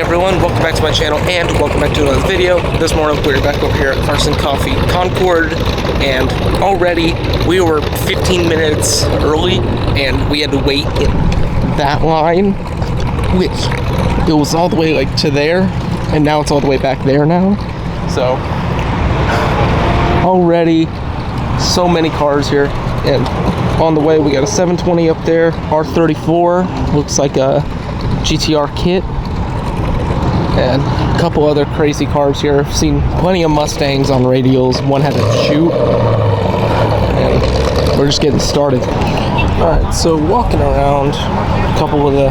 everyone, welcome back to my channel and welcome back to another video. This morning we're back over here at Carson Coffee Concord, and already we were 15 minutes early and we had to wait in that line, which it was all the way like to there, and now it's all the way back there now. So already so many cars here, and on the way we got a 720 up there, R34, looks like a GTR kit, and a couple other crazy cars here. I've seen plenty of Mustangs on radials. One had a chute, and we're just getting started. Alright, so walking around, a couple of the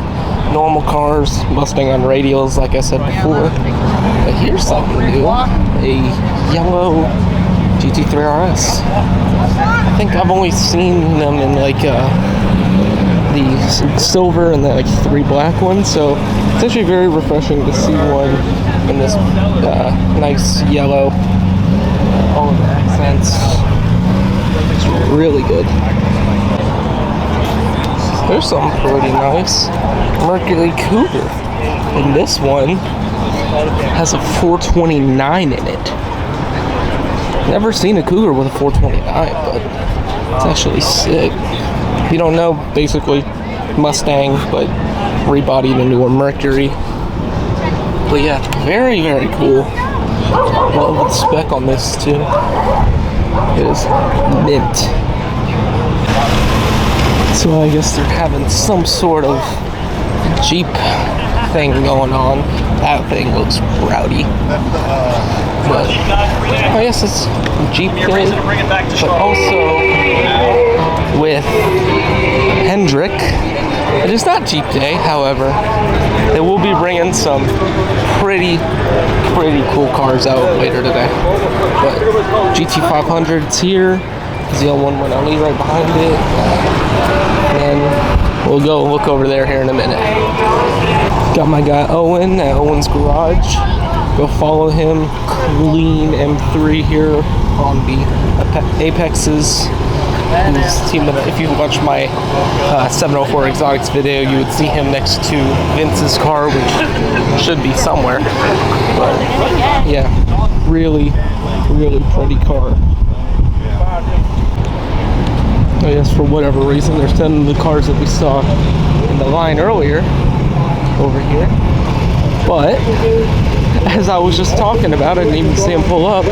normal cars, Mustang on radials like I said before. But here's something new, a yellow GT3 RS. I think I've only seen them in like the silver and the like 3 black ones, so it's actually very refreshing to see one in this nice yellow, all of the accents. It's really good. There's something pretty nice, Mercury Cougar, and this one has a 429 in it. Never seen a Cougar with a 429, but it's actually sick. If you don't know, basically Mustang, but rebodied into a Mercury. But yeah, very, very cool. Love the spec on this too. It is mint. So I guess they're having some sort of Jeep thing going on. That thing looks rowdy. But I guess it's Jeep thing, but also with Hendrick. It is not Jeep Day, however. They will be bringing some pretty cool cars out later today. But GT500's here. ZL110E right behind it. And we'll go look over there here in a minute. Got my guy Owen at Owen's Garage. Go follow him. Clean M3 here on the Apexes. He's teaming up. If you watch my 704 Exotics video, you would see him next to Vince's car, which should be somewhere. But yeah, really pretty car. I guess for whatever reason, they're sending the cars that we saw in the line earlier over here. But as I was just talking about, I didn't even see him pull up.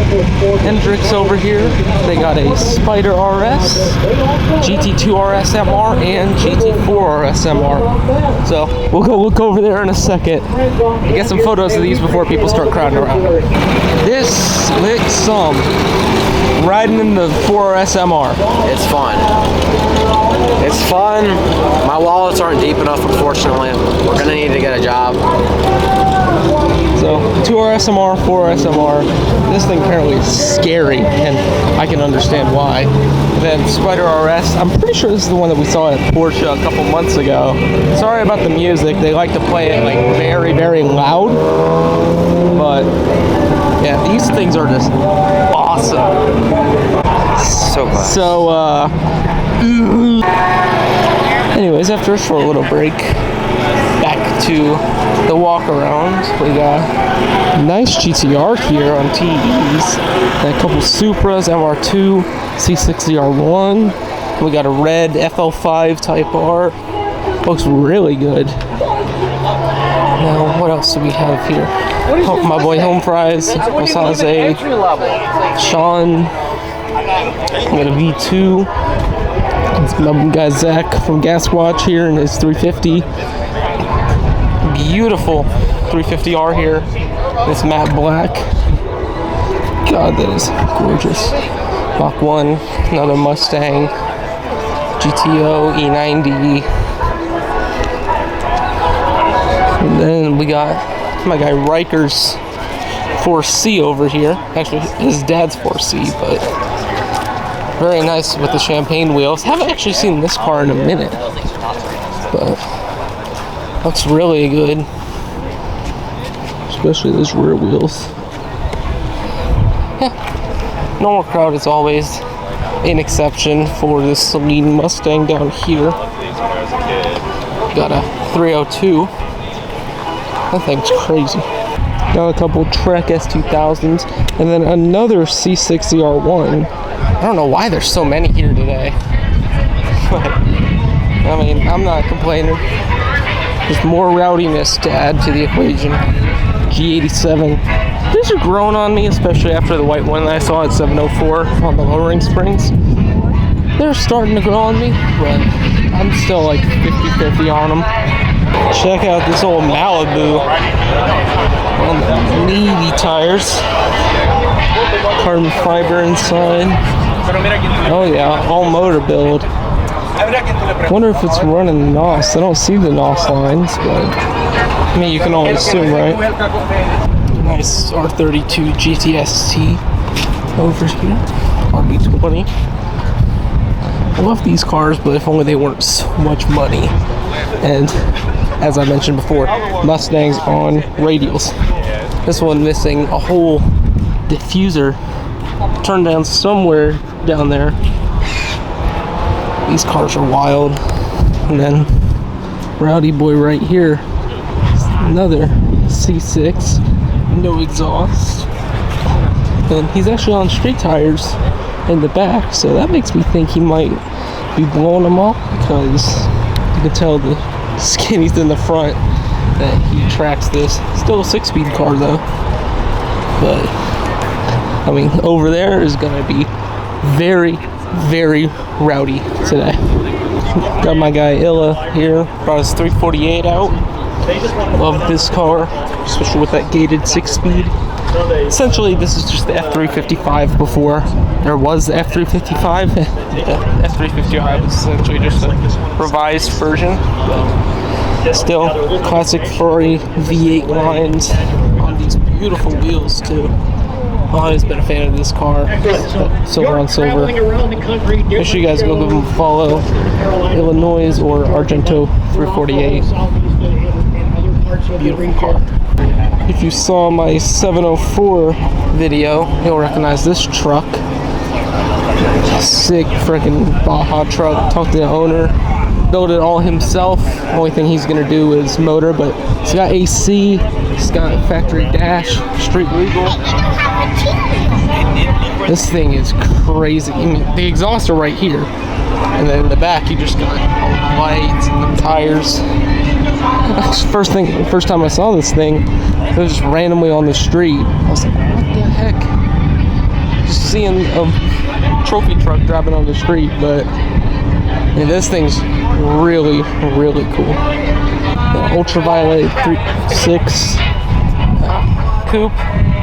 Hendrick's over here. They got a Spider RS, GT2 RS MR, and GT4 RS MR. So we'll go look over there in a second. Get some photos of these before people start crowding around. This licks some. Riding in the 4RS MR. It's fun. It's fun. My wallets aren't deep enough, unfortunately. We're gonna need to get a job. So 2RS MR, 4RS MR. This thing apparently is scary, and I can understand why. Then Spider RS. I'm pretty sure this is the one that we saw at Porsche a couple months ago. Sorry about the music. They like to play it like very loud. But yeah, these things are just awesome. So class. So, anyways, after a short little break, back to the Walkaround. We got a nice GTR here on TVs. Got a couple Supras, MR2, C60R1. We got a red FL5 Type R. Looks really good. Now, what else do we have here? My boy Home Fries, Osaze, Sean, we got a V2, it's my guy Zach from Gas Watch here in his 350, beautiful 350R here, this matte black, god that is gorgeous. Mach 1, another Mustang, GTO, E90, and then we got my guy Riker's 4C over here. Actually, his dad's 4C, but very nice with the champagne wheels. Haven't actually seen this car in a minute, but looks really good, especially those rear wheels. Yeah, normal crowd as always, an exception for this Celine Mustang down here. Got a 302. That thing's crazy. Got a couple Trek S2000s, and then another C60R1. I don't know why there's so many here today. But, I mean, I'm not complaining. There's more rowdiness to add to the equation. G87. These are growing on me, especially after the white one that I saw at 704 on the lowering springs. They're starting to grow on me, but I'm still like 50-50 on them. Check out this old Malibu on the meaty tires. Carbon fiber inside. Oh yeah, all motor build. Wonder if it's running NOS. I don't see the NOS lines, but I mean you can only assume, right? Nice R32 GTST over here. RB20. I love these cars, but if only they weren't so much money. And as I mentioned before, Mustangs on radials. This one missing a whole diffuser. Turned down somewhere down there. These cars are wild. And then Rowdy Boy right here. Another C6. No exhaust. And he's actually on street tires in the back, so that makes me think he might be blowing them off, because you can tell the skinnies in the front that he tracks this. Still a 6-speed car though, but I mean over there is gonna be very, very rowdy today. Got my guy Illa here, brought his 348 out. Love this car, especially with that gated 6-speed. Essentially, this is just the F355 before there was the F355. The F355 was essentially just a revised version. But still, classic Ferrari V8 lines on these beautiful wheels too. I've always been a fan of this car. Silver on silver. Make sure you guys go give them a follow. Illinois or Argento 348. Beautiful car. If you saw my 704 video, you'll recognize this truck. Sick freaking Baja truck. Talked to the owner. Built it all himself. Only thing he's gonna do is motor, but it's got AC. It's got factory dash, street legal. This thing is crazy. I mean, the exhausts are right here, and then in the back you just got all the lights and the tires. First time I saw this thing, it was just randomly on the street. I was like, what the heck? Just seeing a trophy truck driving on the street, but I mean, this thing's really, really cool. The ultraviolet 3.6 coupe,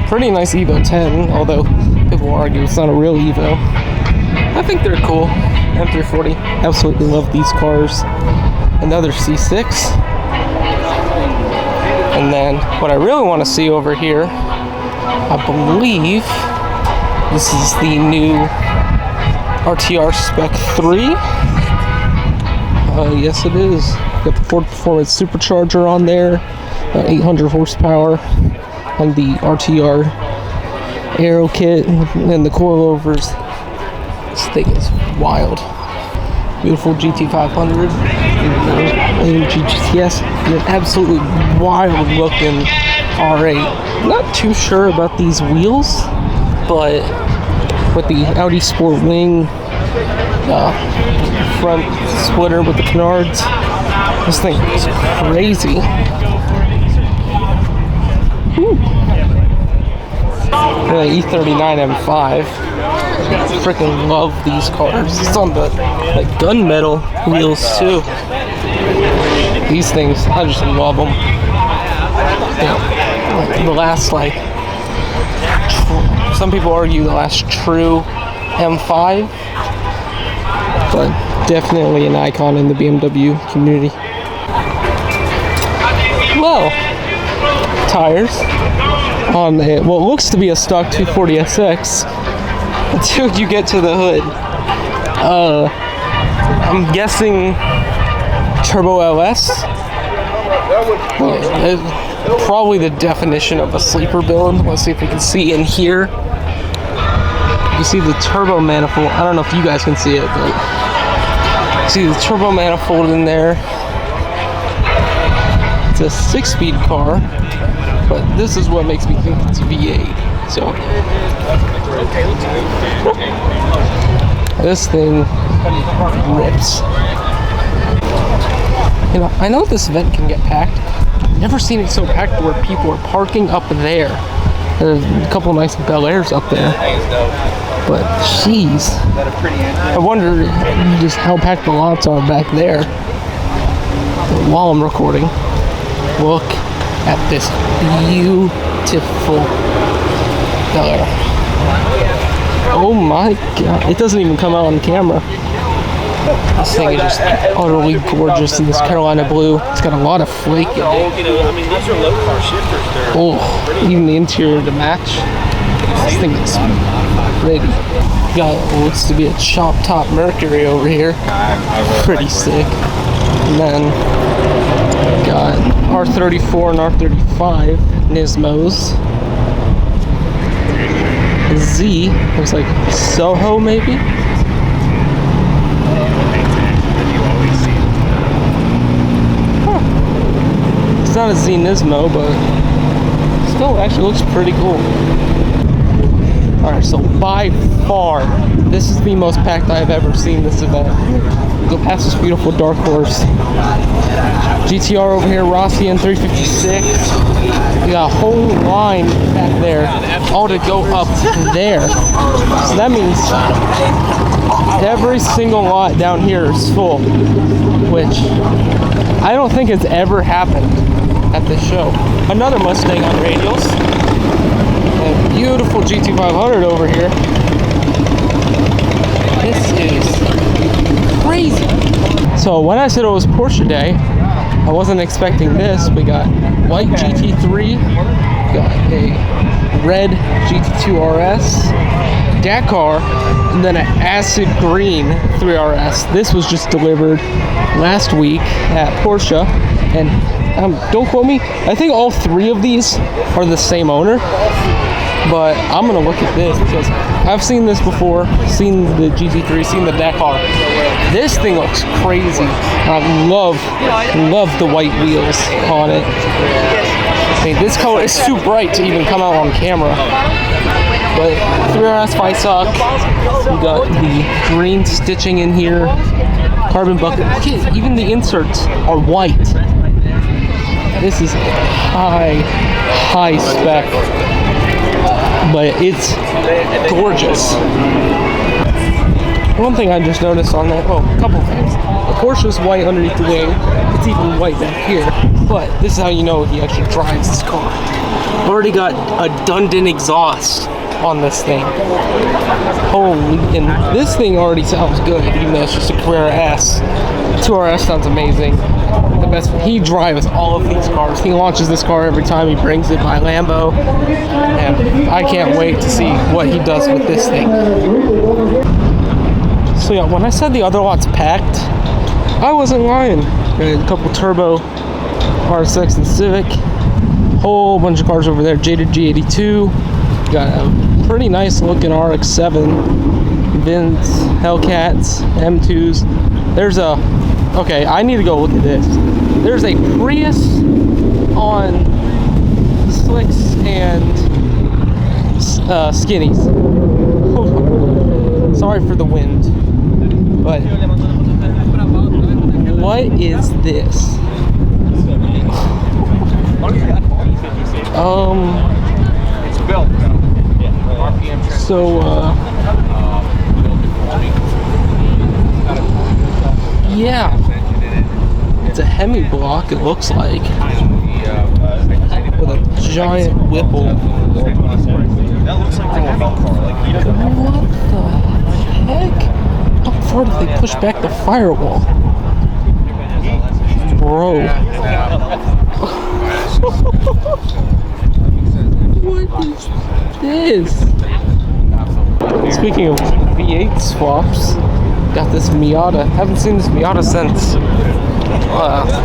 pretty nice Evo 10, although people argue it's not a real Evo. I think they're cool. M340, absolutely love these cars. Another C6. And then what I really want to see over here, I believe this is the new RTR Spec 3. Yes it is. Got the Ford Performance Supercharger on there, 800 horsepower on the RTR aero kit and the coilovers. This thing is wild. Beautiful GT500 and GTS, and an absolutely wild looking R8. Not too sure about these wheels, but with the Audi Sport Wing front splitter with the canards, this thing is crazy. E39 M5. Freaking love these cars. It's on the gunmetal wheels too. These things, I just love them. The last some people argue the last true M5, but definitely an icon in the BMW community. Well, tires on what looks to be a stock 240SX until you get to the hood. I'm guessing Turbo LS. Probably the definition of a sleeper build. Let's see if we can see in here. You see the turbo manifold. I don't know if you guys can see it, but see the turbo manifold in there. It's a 6-speed car, but this is what makes me think it's V8. So this thing rips. You know, I know this event can get packed. Never seen it so packed where people are parking up there. There's a couple of nice Bel Airs up there. But jeez, I wonder just how packed the lots are back there. But while I'm recording, look at this beautiful Bel Air. Oh my god, it doesn't even come out on camera. This thing is just utterly gorgeous in this Carolina blue. It's got a lot of flake in it. Oh, even the interior to match. This thing is pretty. Got what looks to be a chop top Mercury over here. Pretty sick. And then got R34 and R35 Nismos. Z looks like Soho maybe. It's not a Z Nismo, but still actually looks pretty cool. Alright, so by far, this is the most packed I've ever seen this event. Go past this beautiful Dark Horse. GTR over here, Rossi N356. You got a whole line back there, all to go up there. So that means every single lot down here is full, which I don't think has ever happened at this show. Another Mustang on radials. A beautiful GT500 over here. This is crazy. So when I said it was Porsche day, I wasn't expecting this. We got white GT3, got a red GT2 RS, Dakar, and then an acid green 3RS. This was just delivered last week at Porsche, and don't quote me, I think all three of these are the same owner, but I'm gonna look at this because I've seen this before, seen the GT3, seen the Dakar. This thing looks crazy. I love the white wheels on it. I mean, this color is too bright to even come out on camera. But 3RS Fisoc, we got the green stitching in here, carbon bucket. Look, even the inserts are white. This is high spec, but it's gorgeous. One thing I just noticed on that, a couple things. The Porsche's white underneath the wing. It's even white back here. But this is how you know he actually drives this car. Already got a Dundon exhaust on this thing. Holy, and this thing already sounds good, even though it's just a Carrera S. 2RS sounds amazing. The best, he drives all of these cars. He launches this car every time he brings it by Lambo. And I can't wait to see what he does with this thing. So yeah, when I said the other lot's packed, I wasn't lying. Got a couple turbo RS6 and Civic, whole bunch of cars over there. Jaded G82, got a pretty nice looking RX-7, Vince, Hellcats, M2s. There's a, okay, I need to go look at this. There's a Prius on slicks and skinnies. Sorry for the wind, but what is this? So yeah, it's a Hemi block, it looks like, with a giant Whipple. What the heck? How far did they push back the firewall? Bro. What is this? Speaking of V8 swaps, got this Miata. Haven't seen this Miata since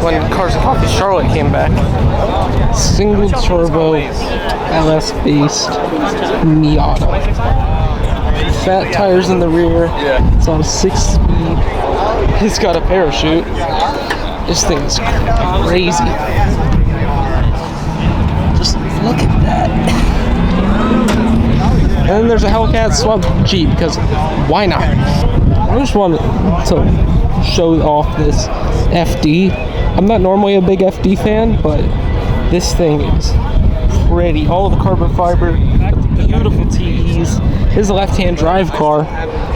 when Cars and Coffee Charlotte came back. Single turbo LS based Miata. Fat tires in the rear. It's on 6-speed. It's got a parachute. This thing's crazy. Look at that. And then there's a Hellcat Swap Jeep, because why not? I just wanted to show off this FD. I'm not normally a big FD fan, but this thing is pretty. All the carbon fiber, beautiful TEs. His left-hand drive car,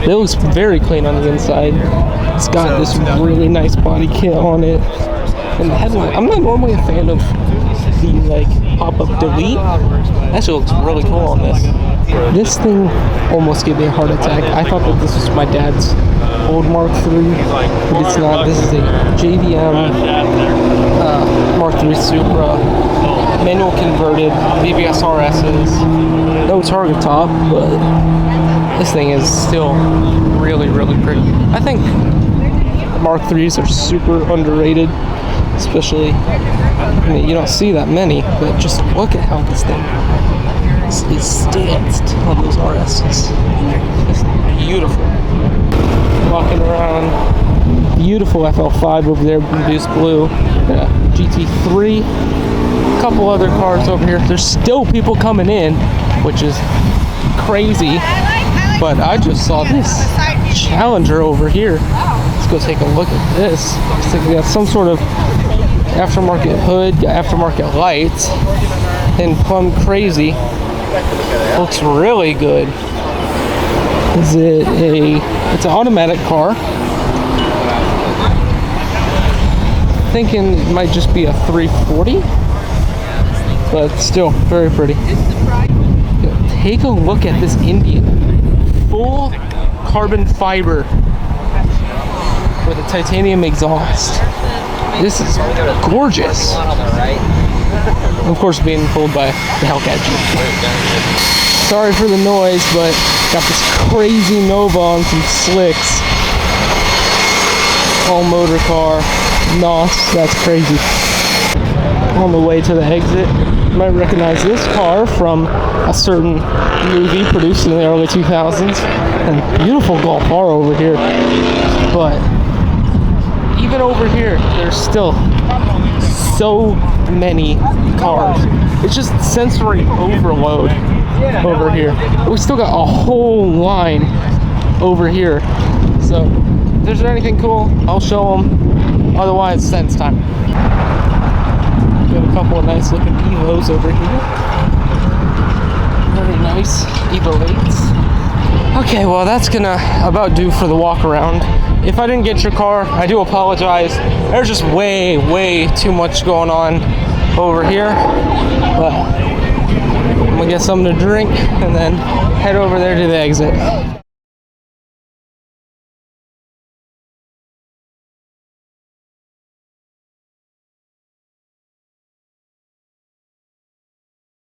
it looks very clean on the inside. It's got this really nice body kit on it. And the headlight, I'm not normally a fan of the like pop-up delete. That shit looks really cool on this. This thing almost gave me a heart attack. I thought that this was my dad's old Mark III, but it's not. This is a JDM Mark III Supra, manual converted, BBS RSs, no target top, but this thing is still really, really pretty. I think Mark IIIs are super underrated, especially, I mean, you don't see that many, but just look at how this thing is stanced on those RSs. It's beautiful. Walking around, beautiful FL5 over there, Boost Blue, GT3, a couple other cars over here. There's still people coming in, which is crazy, but I just saw this Challenger over here. Let's go take a look at this. Looks like we got some sort of aftermarket hood, aftermarket lights, and plumb crazy. Looks really good. Is it it's an automatic car. Thinking it might just be a 340, but still very pretty. Take a look at this Indian. Full carbon fiber with a titanium exhaust. This is gorgeous. Of course, being pulled by the Hellcat Jeep. Sorry for the noise, but got this crazy Nova on some slicks. All motor car. NOS, that's crazy. On the way to the exit, you might recognize this car from a certain movie produced in the early 2000s. And beautiful Golf R over here. But even over here, there's still so many cars. It's just sensory overload over here. We still got a whole line over here. So if there's anything cool, I'll show them. Otherwise, sense time. We have a couple of nice looking Evos over here. Very nice Evo 8s. Okay, well that's gonna about do for the walk around. If I didn't get your car, I do apologize. There's just way too much going on over here. But I'm gonna get something to drink and then head over there to the exit.